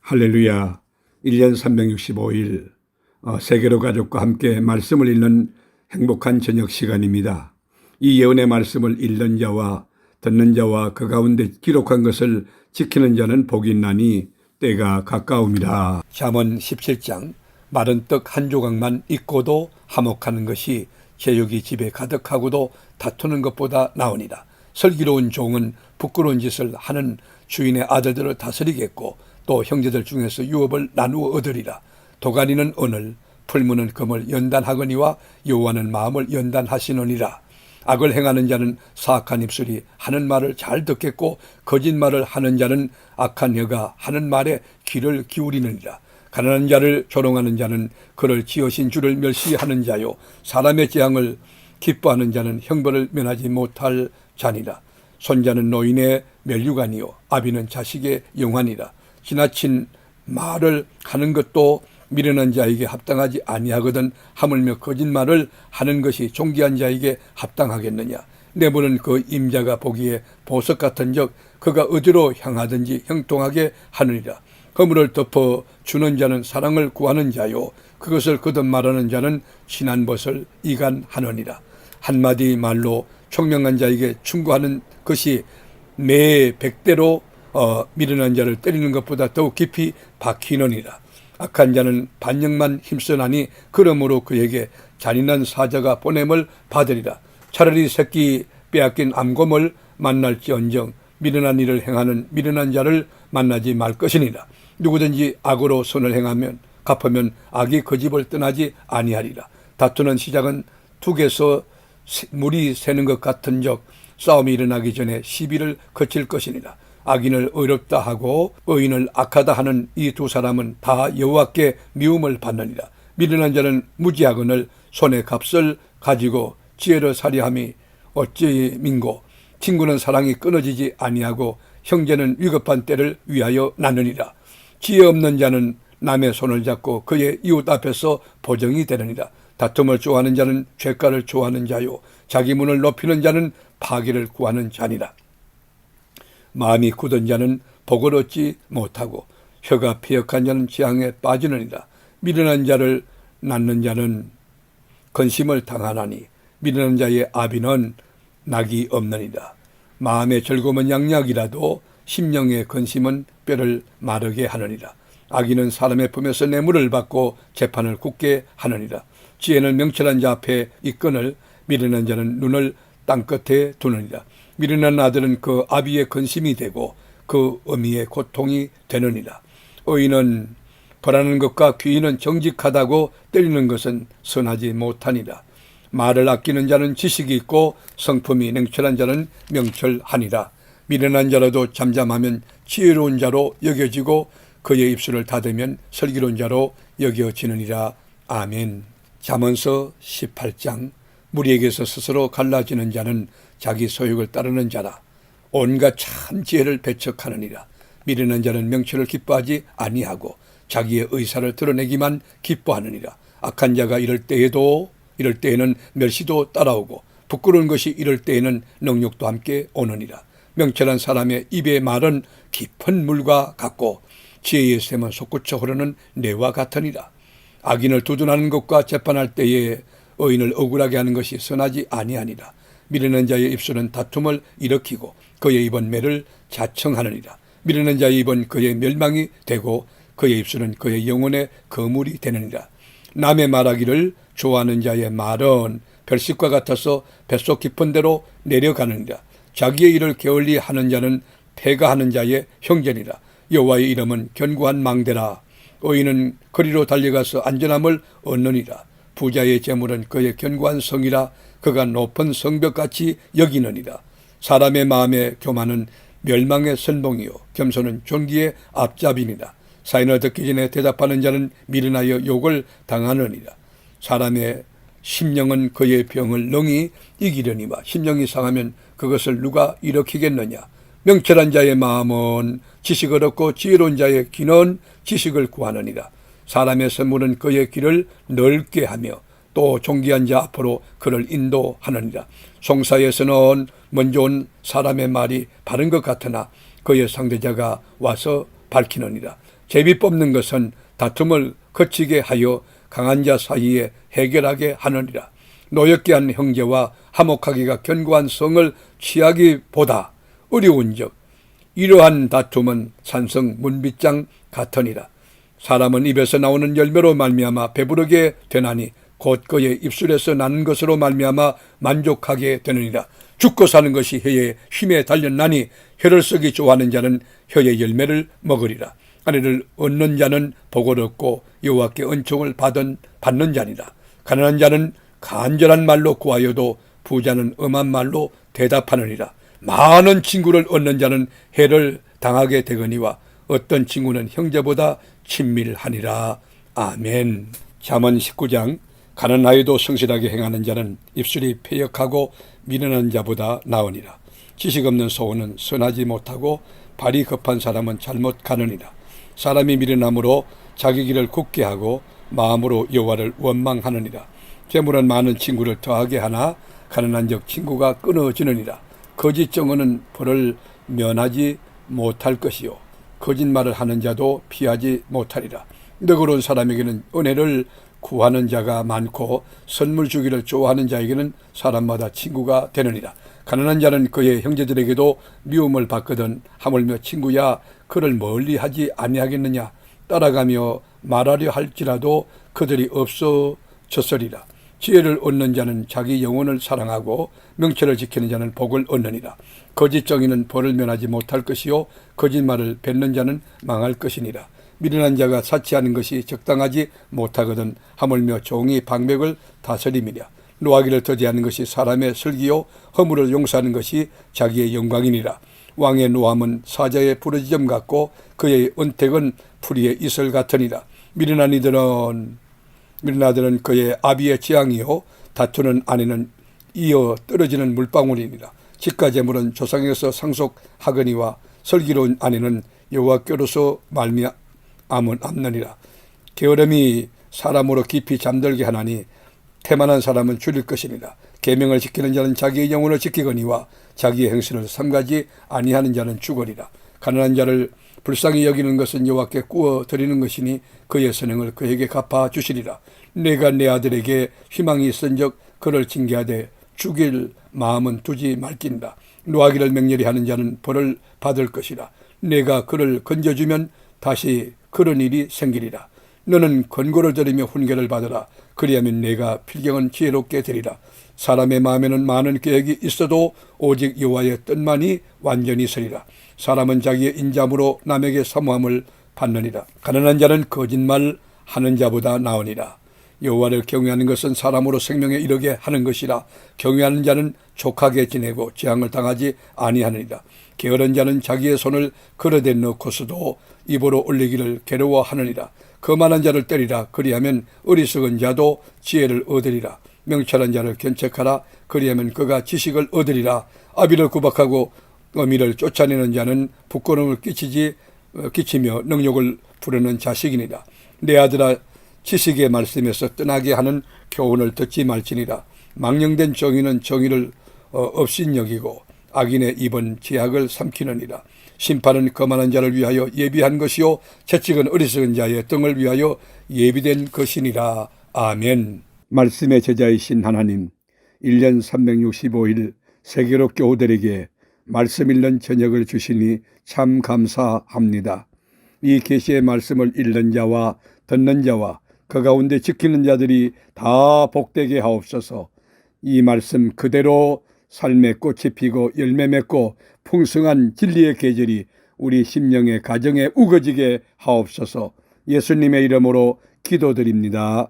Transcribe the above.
할렐루야. 1년 365일 세계로 가족과 함께 말씀을 읽는 행복한 저녁 시간입니다. 이 예언의 말씀을 읽는 자와 듣는 자와 그 가운데 기록한 것을 지키는 자는 복이 있나니 때가 가까움이라. 잠언 17장 마른 떡 한 조각만 있고도 화목하는 것이 제육이 집에 가득하고도 다투는 것보다 나으니라. 슬기로운 종은 부끄러운 짓을 하는 주인의 아들들을 다스리겠고 또 형제들 중에서 유업을 나누어 얻으리라. 도가니는 은을, 풀무는 금을 연단하거니와 여호와는 마음을 연단하시느니라. 악을 행하는 자는 사악한 입술이 하는 말을 잘 듣겠고 거짓말을 하는 자는 악한 혀가 하는 말에 귀를 기울이느니라. 가난한 자를 조롱하는 자는 그를 지으신 주를 멸시하는 자요, 사람의 재앙을 기뻐하는 자는 형벌을 면하지 못할 자니라. 손자는 노인의 멸류관이요 아비는 자식의 영환이라. 지나친 말을 하는 것도 미련한 자에게 합당하지 아니하거든 하물며 거짓말을 하는 것이 존귀한 자에게 합당하겠느냐. 내보는 그 임자가 보기에 보석 같은즉 그가 어디로 향하든지 형통하게 하느니라. 허물을 덮어 주는 자는 사랑을 구하는 자요 그것을 거듭 말하는 자는 친한 벗을 이간하느니라. 한마디 말로 총명한 자에게 충고하는 것이 매 100대로 미련한 자를 때리는 것보다 더욱 깊이 박히느니라. 악한 자는 반역만 힘쓰나니 그러므로 그에게 잔인한 사자가 보냄을 받으리라. 차라리 새끼 빼앗긴 암곰을 만날지언정 미련한 일을 행하는 미련한 자를 만나지 말 것이니라. 누구든지 악으로 선을 행하면 갚으면 악이 그 집을 떠나지 아니하리라. 다투는 시작은 둑에서 물이 새는 것 같은즉 싸움이 일어나기 전에 시비를 거칠 것이니라. 악인을 의롭다 하고 의인을 악하다 하는 이 두 사람은 다 여호와께 미움을 받느니라. 미련한 자는 무지하거늘 손에 값을 가지고 지혜를 살이함이 어찌 민고. 친구는 사랑이 끊어지지 아니하고 형제는 위급한 때를 위하여 나누니라. 지혜 없는 자는 남의 손을 잡고 그의 이웃 앞에서 보정이 되느니라. 다툼을 좋아하는 자는 죄가를 좋아하는 자요 자기 문을 높이는 자는 파괴를 구하는 자니라. 마음이 굳은 자는 복을 얻지 못하고 혀가 패역한 자는 재앙에 빠지느니라. 미련한 자를 낳는 자는 근심을 당하나니 미련한 자의 아비는 낙이 없느니라. 마음의 즐거움은 양약이라도 심령의 근심은 뼈를 마르게 하느니라. 악인은 사람의 품에서 뇌물을 받고 재판을 굳게 하느니라. 지혜는 명철한 자 앞에 이끈을 미련한 자는 눈을 땅끝에 두느니라. 미련한 아들은 그 아비의 근심이 되고 그 어미의 고통이 되느니라. 의인은 벌하는 것과 귀인은 정직하다고 때리는 것은 선하지 못하니라. 말을 아끼는 자는 지식이 있고 성품이 냉철한 자는 명철하니라. 미련한 자라도 잠잠하면 지혜로운 자로 여겨지고 그의 입술을 닫으면 슬기로운 자로 여겨지느니라. 아멘. 잠언서 18장 무리에게서 스스로 갈라지는 자는 자기 소욕을 따르는 자라. 온갖 참 지혜를 배척하느니라. 미련한 자는 명철을 기뻐하지 아니하고 자기의 의사를 드러내기만 기뻐하느니라. 악한 자가 이럴 때에는 멸시도 따라오고 부끄러운 것이 이럴 때에는 능욕도 함께 오느니라. 명철한 사람의 입의 말은 깊은 물과 같고 지혜의 샘은 솟구쳐 흐르는 뇌와 같으니라. 악인을 두둔하는 것과 재판할 때에 의인을 억울하게 하는 것이 선하지 아니하니라. 미련한 자의 입술은 다툼을 일으키고 그의 입은 매를 자청하느니라. 미련한 자의 입은 그의 멸망이 되고 그의 입술은 그의 영혼의 거물이 되느니라. 남의 말하기를 좋아하는 자의 말은 별식과 같아서 뱃속 깊은 데로 내려가느니라. 자기의 일을 게을리 하는 자는 패가하는 자의 형제니라. 여호와의 이름은 견고한 망대라. 의인은 거리로 달려가서 안전함을 얻느니라. 부자의 재물은 그의 견고한 성이라. 그가 높은 성벽같이 여기느니라. 사람의 마음의 교만은 멸망의 선봉이요 겸손은 존귀의 앞잡이니라. 사인을 듣기 전에 대답하는 자는 미련하여 욕을 당하느니라. 사람의 심령은 그의 병을 능히 이기려니와 심령이 상하면 그것을 누가 일으키겠느냐. 명철한 자의 마음은 지식을 얻고 지혜로운 자의 귀는 지식을 구하느니라. 사람의 선물은 그의 길을 넓게 하며 또 존귀한 자 앞으로 그를 인도하느니라. 송사에서는 먼저 온 사람의 말이 바른 것 같으나 그의 상대자가 와서 밝히느니라. 제비 뽑는 것은 다툼을 거치게 하여 강한 자 사이에 해결하게 하느니라. 노엽게 한 형제와 화목하기가 견고한 성을 취하기보다 어려운즉 이러한 다툼은 산성 문빗장 같으니라. 사람은 입에서 나오는 열매로 말미암아 배부르게 되나니 곧 그의 입술에서 나는 것으로 말미암아 만족하게 되느니라. 죽고 사는 것이 혀의 힘에 달렸나니 혀를 쓰기 좋아하는 자는 혀의 열매를 먹으리라. 아내를 얻는 자는 복을 얻고 여호와께 은총을 받는 자니라. 가난한 자는 간절한 말로 구하여도 부자는 엄한 말로 대답하느니라. 많은 친구를 얻는 자는 해를 당하게 되거니와 어떤 친구는 형제보다 친밀하니라. 아멘. 잠언 19장. 가난하여도 성실하게 행하는 자는 입술이 패역하고 미련한 자보다 나으니라. 지식 없는 소원은 선하지 못하고 발이 급한 사람은 잘못 가느니라. 사람이 미련함으로 자기 길을 굳게 하고 마음으로 여호와를 원망하느니라. 재물은 많은 친구를 더하게 하나 가난한 적 친구가 끊어지느니라. 거짓 증언은 벌을 면하지 못할 것이요 거짓말을 하는 자도 피하지 못하리라. 너그러운 사람에게는 은혜를 구하는 자가 많고 선물 주기를 좋아하는 자에게는 사람마다 친구가 되느니라. 가난한 자는 그의 형제들에게도 미움을 받거든 하물며 친구야 그를 멀리하지 아니하겠느냐. 따라가며 말하려 할지라도 그들이 없어졌으리라. 지혜를 얻는 자는 자기 영혼을 사랑하고 명철을 지키는 자는 복을 얻느니라. 거짓 정의는 벌을 면하지 못할 것이요 거짓말을 뱉는 자는 망할 것이니라. 미련한 자가 사치하는 것이 적당하지 못하거든 하물며 종이 방백을 다스림이랴. 노하기를 더디하는 것이 사람의 슬기요 허물을 용서하는 것이 자기의 영광이니라. 왕의 노함은 사자의 부르짖음 같고 그의 은택은 풀이의 이슬 같으니라. 미련한 아들은 그의 아비의 재앙이요 다투는 아내는 이어 떨어지는 물방울이니라. 집과 재물은 조상에서 상속하거니와 슬기로운 아내는 여호와께로서 말미암느니라. 게으름이 사람으로 깊이 잠들게 하나니 태만한 사람은 줄일 것이니라. 계명을 지키는 자는 자기의 영혼을 지키거니와 자기의 행실을 삼가지 아니하는 자는 죽으리라. 가난한 자를 불쌍히 여기는 것은 여호와께 구워 드리는 것이니 그의 선행을 그에게 갚아 주시리라. 내가 내 아들에게 희망이 있은즉 그를 징계하되 죽일 마음은 두지 말긴다. 노하기를 맹렬히 하는 자는 벌을 받을 것이라. 내가 그를 건져주면 다시 그런 일이 생기리라. 너는 권고를 들으며 훈계를 받으라. 그리하면 내가 필경은 지혜롭게 되리라. 사람의 마음에는 많은 계획이 있어도 오직 여호와의 뜻만이 완전히 서리라. 사람은 자기의 인자함으로 남에게 사모함을 받느니라. 가난한 자는 거짓말 하는 자보다 나으니라. 여호와를 경외하는 것은 사람으로 생명에 이르게 하는 것이라. 경외하는 자는 족하게 지내고 재앙을 당하지 아니하느니라. 게으른 자는 자기의 손을 그릇에 넣고서도 입으로 올리기를 괴로워하느니라. 거만한 자를 때리라. 그리하면 어리석은 자도 지혜를 얻으리라. 명철한 자를 견책하라. 그리하면 그가 지식을 얻으리라. 아비를 구박하고 어미를 쫓아내는 자는 부끄러움을 끼치며 능욕을 부르는 자식이니라. 내 아들아 지식의 말씀에서 떠나게 하는 교훈을 듣지 말지니라. 망령된 정의는 정의를 업신여기고 악인의 입은 제약을 삼키느니라. 심판은 거만한 자를 위하여 예비한 것이요 채찍은 어리석은 자의 등을 위하여 예비된 것이니라. 아멘. 말씀의 제자이신 하나님, 1년 365일 세계로 교우들에게 말씀 읽는 저녁을 주시니 참 감사합니다. 이 계시의 말씀을 읽는 자와 듣는 자와 그 가운데 지키는 자들이 다 복되게 하옵소서. 이 말씀 그대로 삶의 꽃이 피고 열매 맺고 풍성한 진리의 계절이 우리 심령의 가정에 우거지게 하옵소서. 예수님의 이름으로 기도드립니다.